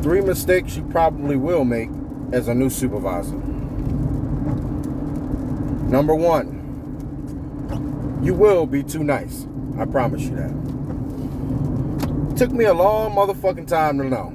3 mistakes you probably will make as a new supervisor. Number 1, you will be too nice. I promise you that. It took me a long motherfucking time to know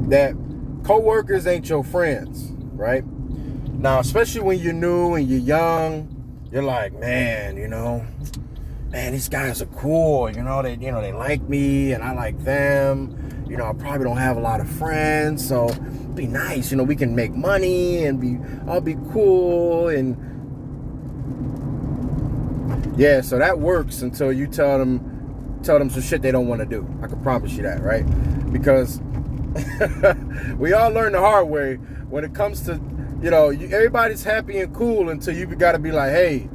that coworkers ain't your friends, right? Now, especially when you're new and you're young, you're like, man, these guys are cool. They like me and I like them. I probably don't have a lot of friends, so it'd be nice. We can make money and I'll be cool. And yeah, so that works until you tell them some shit they don't want to do. I can promise you that, right? Because we all learn the hard way when it comes to, everybody's happy and cool until you got to be like, hey,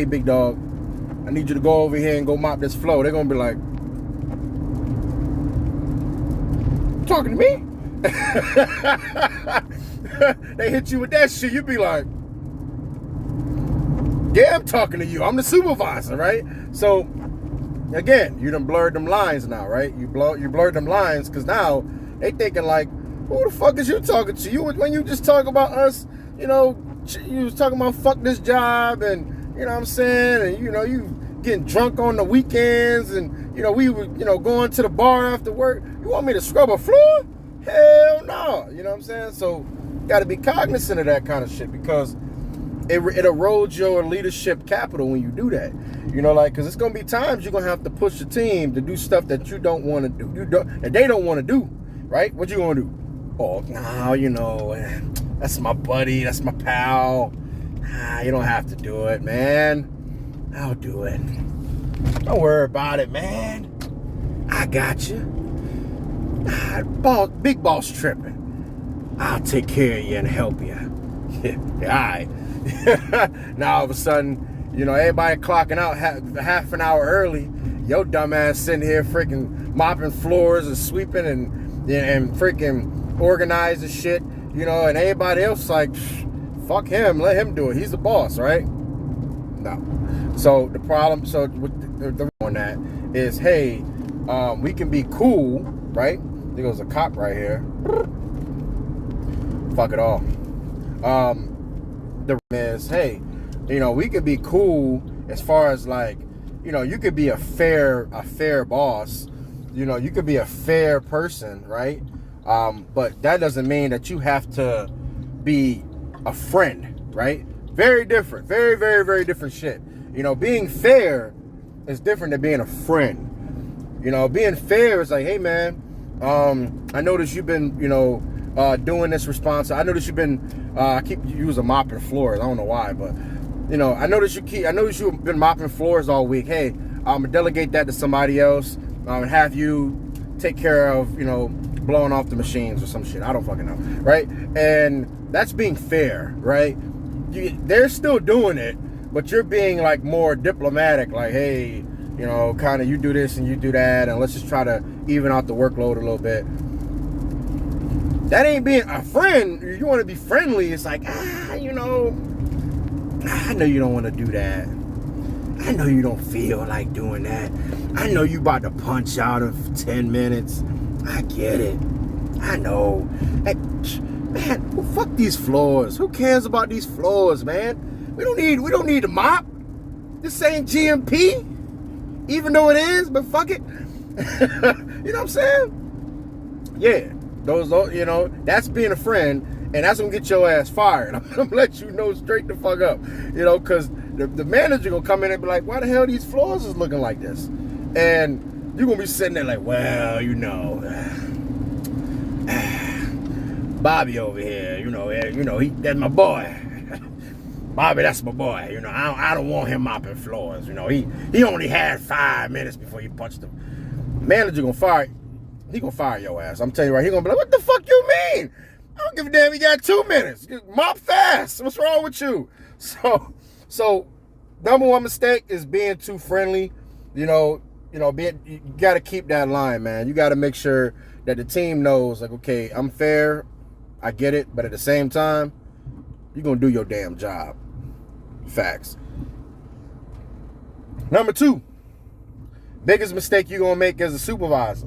big dog, I need you to go over here and go mop this floor. They're going to be like, talking to me? They hit you with that shit. You be like, yeah, I'm talking to you. I'm the supervisor, right? So, again, you done blurred them lines now, right? You blurred them lines because now they thinking like, who the fuck is you talking to? When you just talk about us, you was talking about fuck this job and, you know what I'm saying? And, you getting drunk on the weekends and, we were, going to the bar after work. You want me to scrub a floor? Hell no. You know what I'm saying? So, got to be cognizant of that kind of shit because it erodes your leadership capital when you do that. Because it's going to be times you're going to have to push the team to do stuff that you don't want to do. That they don't want to do, right? What you going to do? Oh, no, that's my buddy. That's my pal. Nah, you don't have to do it, man. I'll do it. Don't worry about it, man. I got you. Big boss tripping. I'll take care of you and help you. Yeah, all right. Now all of a sudden, everybody clocking out half an hour early. Your dumb ass sitting here freaking mopping floors and sweeping and freaking organizing shit, and everybody else like, fuck him, let him do it. He's the boss, right? No. So the problem, with the on that is, hey, we can be cool, right? There goes a cop right here. Fuck it all. The is, hey, we could be cool as far as like, you could be a fair boss. You could be a fair person, right? But that doesn't mean that you have to be a friend, right? Very different. Very, very, very different shit. Being fair is different than being a friend. Being fair is like, hey, man, I noticed you've been, doing this response. I noticed you've been, I keep using mopping floors. I don't know why, but, I noticed you've been mopping floors all week. Hey, I'm going to delegate that to somebody else and have you take care of, blowing off the machines or some shit. I don't fucking know, right? And that's being fair, right? They're still doing it, but you're being like more diplomatic, like, hey, kind of you do this and you do that, and let's just try to even out the workload a little bit. That ain't being a friend. You want to be friendly. It's like, I know you don't want to do that. I know you don't feel like doing that. I know you about to punch out in 10 minutes. I get it. I know. Hey, man, fuck these floors. Who cares about these floors, man? We don't need to mop. This ain't GMP. Even though it is, but fuck it. You know what I'm saying? Yeah. Those, that's being a friend, and that's gonna get your ass fired. I'm gonna let you know straight the fuck up. Because the manager gonna come in and be like, why the hell these floors is looking like this? And you're gonna be sitting there like, well, Bobby over here, that's my boy. Bobby, that's my boy. I don't want him mopping floors. He only had 5 minutes before he punched him. Manager gonna fire. He gonna fire your ass. I'm telling you right. He gonna be like, what the fuck you mean? I don't give a damn. He got 2 minutes. Mop fast. What's wrong with you? So number one mistake is being too friendly. You got to keep that line, man. You got to make sure that the team knows, like, okay, I'm fair. I get it. But at the same time, you're going to do your damn job. Facts. Number 2, biggest mistake you're going to make as a supervisor.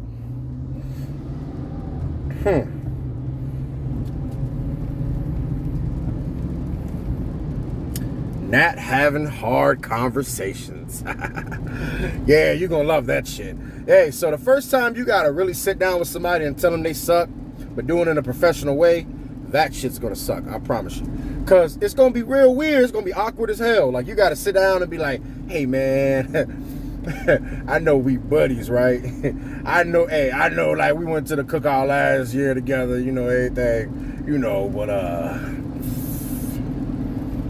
Not having hard conversations. Yeah, you're gonna love that shit. Hey, so the first time you gotta really sit down with somebody and tell them they suck, but do it in a professional way, that shit's gonna suck, I promise you. Cause it's gonna be real weird, it's gonna be awkward as hell. Like, you gotta sit down and be like, hey man, I know we buddies, right? I know like we went to the cookout last year together, you know, everything, you know, but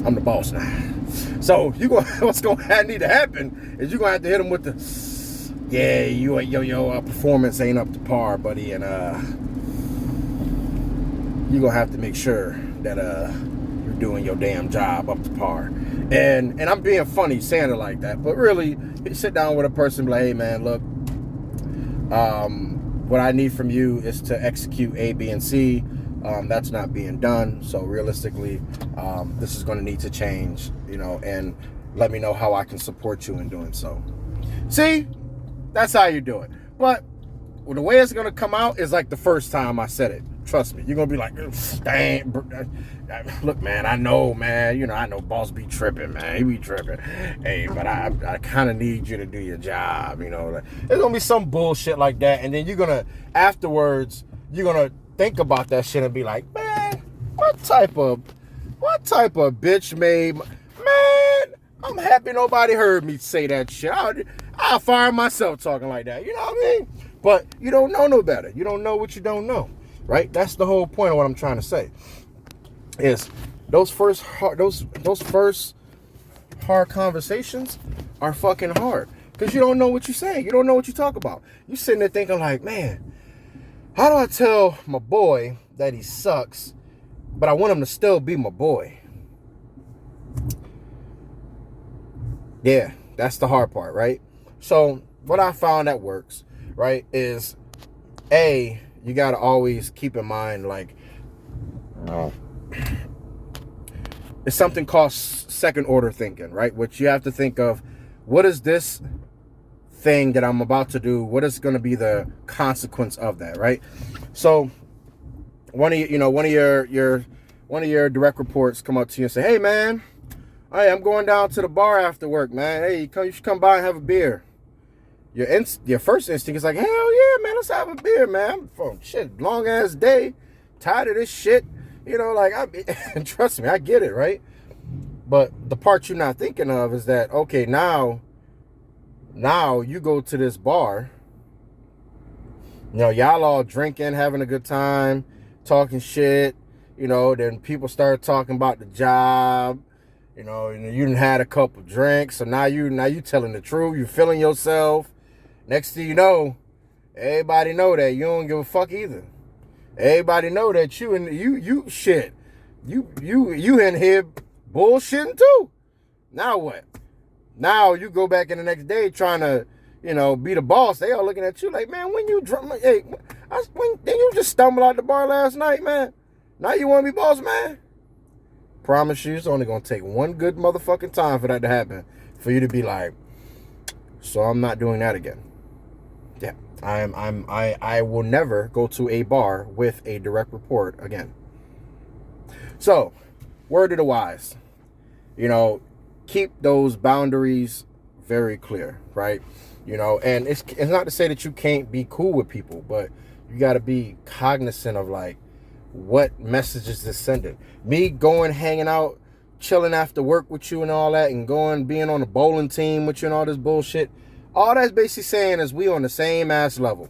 I'm the boss now. So what's gonna need to happen is you're gonna have to hit them with the, yeah, your performance ain't up to par, buddy, and you're gonna have to make sure that you're doing your damn job up to par. And I'm being funny saying it like that, but really, you sit down with a person and be like, hey man, look, what I need from you is to execute A, B, and C. That's not being done. So realistically, this is going to need to change, you know, and let me know how I can support you in doing so. See, that's how you do it. But the way it's going to come out is like the first time I said it. Trust me, you're going to be like, dang, look, man, I know, man, you know, I know boss be tripping, man, he be tripping. Hey, but I kind of need you to do your job, you know. There's going to be some bullshit like that. And then you're going to, afterwards, you're going to think about that shit and be like, man, what type of bitch made, man, I'm happy nobody heard me say that shit. I'll fire myself talking like that, you know what I mean? But you don't know no better. You don't know what you don't know, right? That's the whole point of what I'm trying to say. Is those first hard conversations are fucking hard because you don't know what you're saying. You don't know what you talk about. You sitting there thinking like, man, how do I tell my boy that he sucks, but I want him to still be my boy? Yeah, that's the hard part, right? So what I found that works, right, is A, you got to always keep in mind, like, it's something called second order thinking, right? Which you have to think of, what is this thing that I'm about to do? What is going to be the consequence of that, right? So one of your direct reports come up to you and say, hey man, hey, I'm going down to the bar after work, man. Hey, you should come by and have a beer. Your first instinct is like, hell yeah, man, let's have a beer, man. From shit, long ass day, tired of this shit. You know, like, trust me, I get it, right? But the part you're not thinking of is that, okay, now you go to this bar, you know, y'all all drinking, having a good time, talking shit, you know, then people start talking about the job, you know, and you done had a couple drinks, so now you telling the truth, you feeling yourself. Next thing you know, everybody know that you don't give a fuck either. Everybody know that you in here bullshitting too. Now what? Now you go back in the next day trying to, you know, be the boss. They all looking at you like, man, when you drunk, hey, then you just stumble out the bar last night, man. Now you want to be boss, man? Promise you, it's only gonna take one good motherfucking time for that to happen, for you to be like, so I'm not doing that again. Yeah, I will never go to a bar with a direct report again. So, word of the wise, you know, keep those boundaries very clear, right? You know, and it's not to say that you can't be cool with people, but you got to be cognizant of, like, what messages is sending. Me going, hanging out, chilling after work with you and all that, and being on a bowling team with you and all this bullshit, all that's basically saying is we on the same ass level.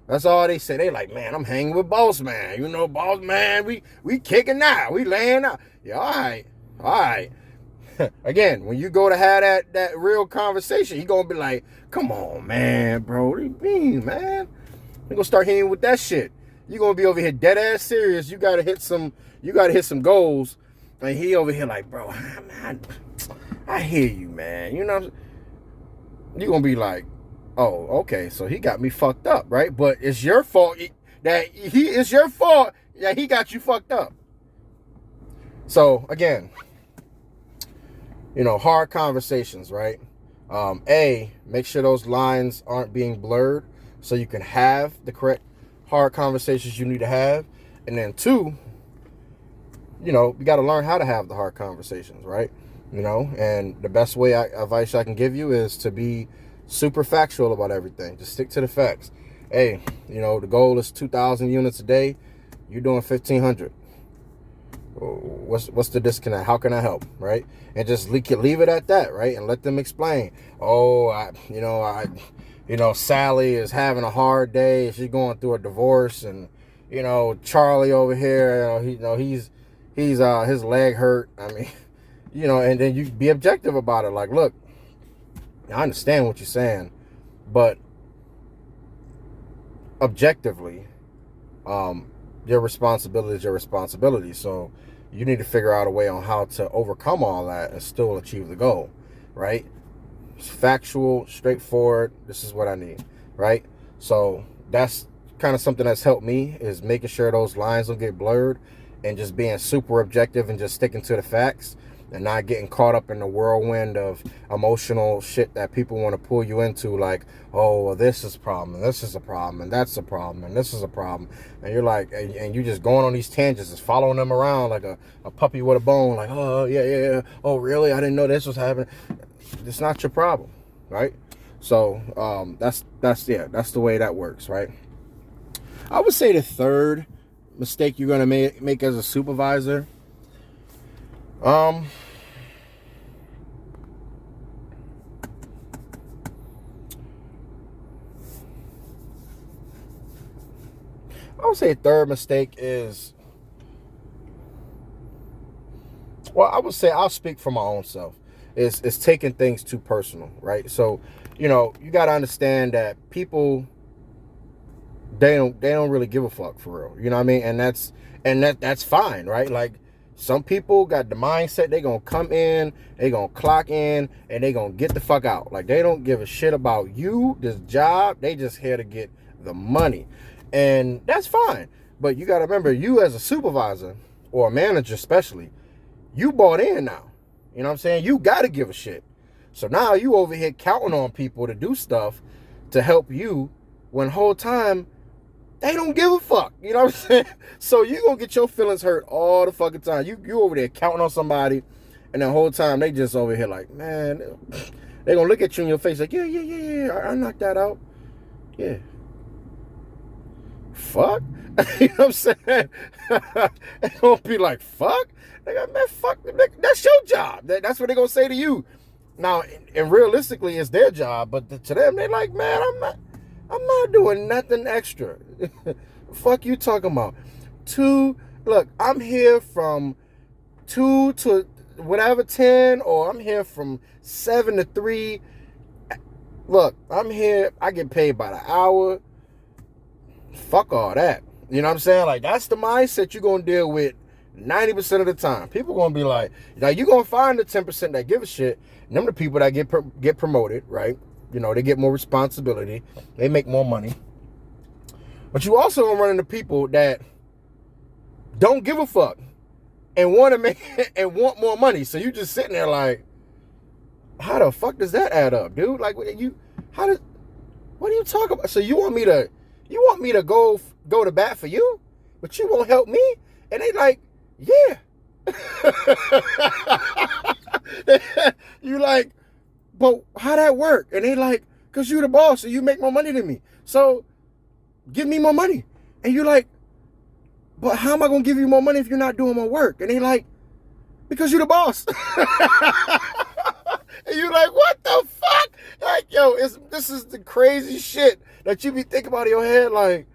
That's all they say. They like, man, I'm hanging with boss man. You know, boss man, we kicking now. We laying out. Yeah, all right. Again, when you go to have that real conversation, you gonna be like, come on, man, bro. What do you mean, man? You gonna start hitting with that shit. You gonna be over here dead ass serious. You gotta hit some goals. And he over here like, bro, I hear you, man. You know, you gonna be like, oh, okay, so he got me fucked up, right? But it's your fault that he got you fucked up. So again, you know, hard conversations, right? Make sure those lines aren't being blurred so you can have the correct hard conversations you need to have. And then 2, you got to learn how to have the hard conversations, right? And the best advice I can give you is to be super factual about everything. Just stick to the facts. Hey, the goal is 2,000 units a day. You're doing 1,500. What's the disconnect? How can I help, right? And just leave it at that, right? And let them explain. Sally is having a hard day. She's going through a divorce, and Charlie over here, he's his leg hurt. I mean, and then you be objective about it. Like, look, I understand what you're saying, but objectively, your responsibility is your responsibility. So you need to figure out a way on how to overcome all that and still achieve the goal, right? It's factual, straightforward. This is what I need, right? So that's kind of something that's helped me, is making sure those lines don't get blurred and just being super objective and just sticking to the facts and not getting caught up in the whirlwind of emotional shit that people want to pull you into, like, oh, well, this is a problem, and this is a problem, and that's a problem, and this is a problem. And you're like, and you're just going on these tangents, just following them around like a puppy with a bone, like, oh, yeah, oh, really? I didn't know this was happening. It's not your problem, right? So that's the way that works, right? I would say the third mistake you're going to make as a supervisor, I would say third mistake is, well, I would say, I'll speak for my own self, is taking things too personal, right? So, you got to understand that people, they don't really give a fuck, for real. You know what I mean? And that's fine, right? Like, some people got the mindset they gonna come in, they gonna clock in, and they gonna get the fuck out. Like, they don't give a shit about you, this job. They just here to get the money. And that's fine. But you gotta remember, you as a supervisor, or a manager especially, you bought in now. You know what I'm saying? You gotta give a shit. So now you over here counting on people to do stuff to help you, when the whole time they don't give a fuck. You know what I'm saying? So you gonna get your feelings hurt all the fucking time. You over there counting on somebody, and the whole time they just over here like, man, they gonna look at you in your face like, yeah, I knocked that out. Yeah. Fuck. You know what I'm saying? They gonna be like, fuck? They got, man, fuck, that's your job. That's what they gonna say to you. Now, and realistically, it's their job, but to them, they like, man, I'm not doing nothing extra. Fuck you talking about. Look, I'm here from 2 to whatever, 10, or I'm here from 7 to 3. Look, I'm here, I get paid by the hour. Fuck all that. You know what I'm saying? Like, that's the mindset you're going to deal with 90% of the time. People going to be like, now you're going to find the 10% that give a shit, and them the people that get promoted, right? They get more responsibility. They make more money. But you also run into people that don't give a fuck and want to make and want more money. So you just sitting there like, how the fuck does that add up, dude? Like, what are you talking about? So you want me to go to bat for you, but you won't help me? And they like, yeah. You like, but how that work? And they like, because you the boss and you make more money than me. So give me more money. And you like, but how am I going to give you more money if you're not doing my work? And they like, because you the boss. And you like, what the fuck? Like, yo, this is the crazy shit that you be thinking about in your head. Like,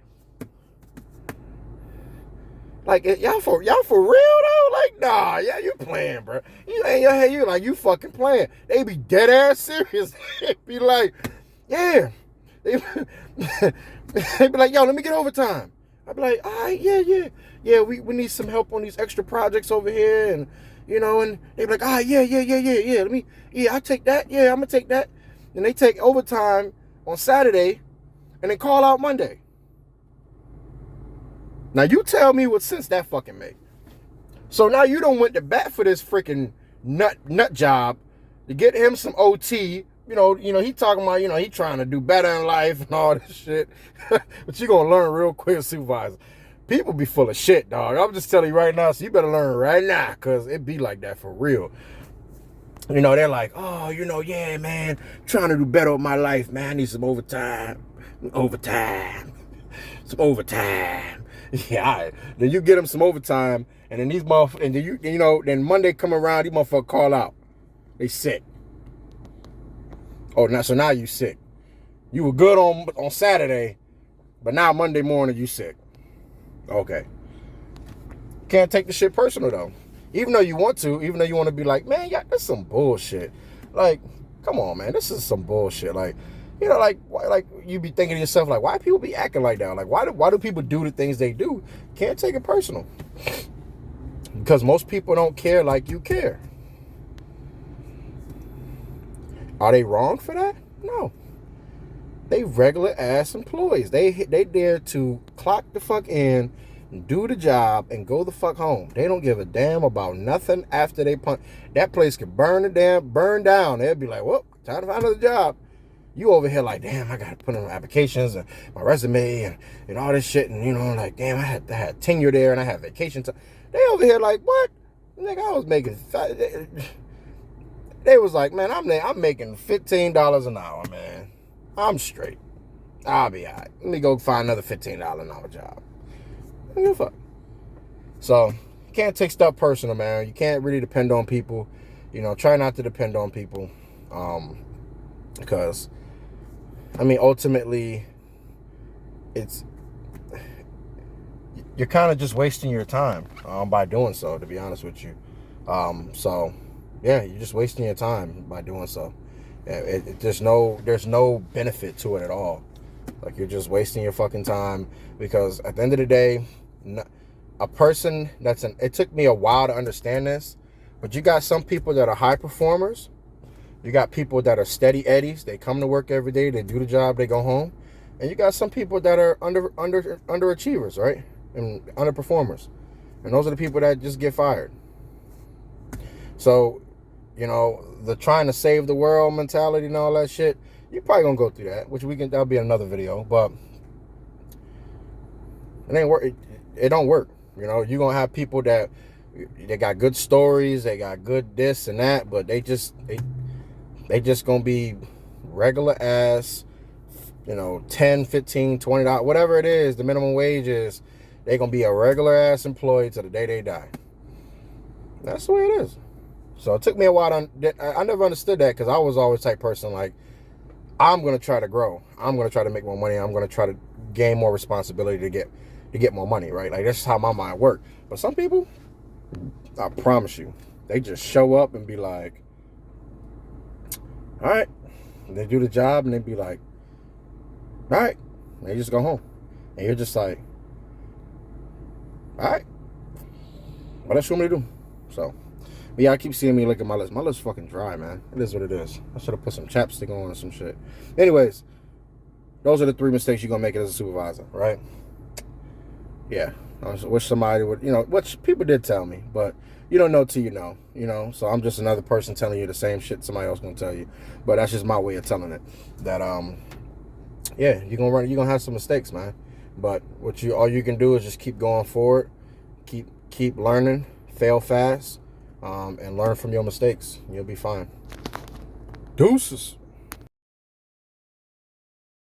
y'all for real though? Like, nah, yeah, you playing, bro. You ain't your head, you like, you fucking playing. They be dead ass serious. They be like, yeah. They be like, yo, let me get overtime. I be like, all right, yeah, we need some help on these extra projects over here, and and they be like, all right, yeah, I'll take that. Yeah, I'm gonna take that. And they take overtime on Saturday and then call out Monday. Now you tell me what sense that fucking make. So now you don't went to bat for this freaking nut job to get him some OT he talking about, he trying to do better in life and all this shit. But you gonna learn real quick, supervisor. People be full of shit, dog. I'm just telling you right now, so you better learn right now, because it be like that for real. They're like, oh, yeah, man, trying to do better with my life, man. I need some overtime. Some overtime. Yeah, all right. Then you get them some overtime, and then these motherfuckers, and then then Monday come around, these motherfuckers call out. They sick. Oh, so now you sick. You were good on Saturday, but now Monday morning you sick. Okay. Can't take the shit personal though. Even though you want to be like, man, yeah, that's some bullshit. Like, come on, man, this is some bullshit. Like, like you be thinking to yourself, like, why people be acting like that? Like, why do people do the things they do? Can't take it personal. Because most people don't care like you care. Are they wrong for that? No. They regular ass employees. They dare to clock the fuck in, do the job, and go the fuck home. They don't give a damn about nothing after they punch. That place could burn down. They'll be like, well, time to find another job. You over here like, damn, I gotta put in my applications and my resume and all this shit, and like, damn, I had tenure there and I had vacation time. They over here like, what? Nigga, I was making. They was like, man, I'm making $15 an hour, man. I'm straight. I'll be all right. Let me go find another $15 an hour job. I don't give a fuck. So, you can't take stuff personal, man. You can't really depend on people. Try not to depend on people. Because, ultimately, you're kind of just wasting your time by doing so, to be honest with you. So, yeah, you're just wasting your time by doing so. There's no benefit to it at all. Like, you're just wasting your fucking time, because at the end of the day, a person it took me a while to understand this, but you got some people that are high performers. You got people that are steady eddies. They come to work every day, they do the job, they go home. And you got some people that are underachievers, right? And underperformers. And those are the people that just get fired. So, the trying to save the world mentality and all that shit, you're probably gonna go through that, that'll be another video, but it ain't work. It don't work. You're gonna have people that they got good stories, they got good this and that, but they just gonna be regular ass, $10, $15, $20, whatever it is, the minimum wage is, they gonna be a regular ass employee till the day they die. That's the way it is. So it took me a while I never understood that, because I was always the type person like, I'm going to try to grow. I'm going to try to make more money. I'm going to try to gain more responsibility to get more money, right? Like, that's how my mind works. But some people, I promise you, they just show up and be like, all right. And they do the job and they be like, all right. And they just go home. And you're just like, all right. What else you want me to do? So, but yeah, I keep seeing me look at my lips. My lips fucking dry, man. It is what it is. I should have put some chapstick on or some shit. Anyways, those are the 3 mistakes you're going to make as a supervisor, right? Yeah. I wish somebody would, which people did tell me, but you don't know till you know, so I'm just another person telling you the same shit somebody else going to tell you. But that's just my way of telling it. That, yeah, you're going to have some mistakes, man. But all you can do is just keep going forward, keep learning, fail fast, and learn from your mistakes. You'll be fine. Deuces.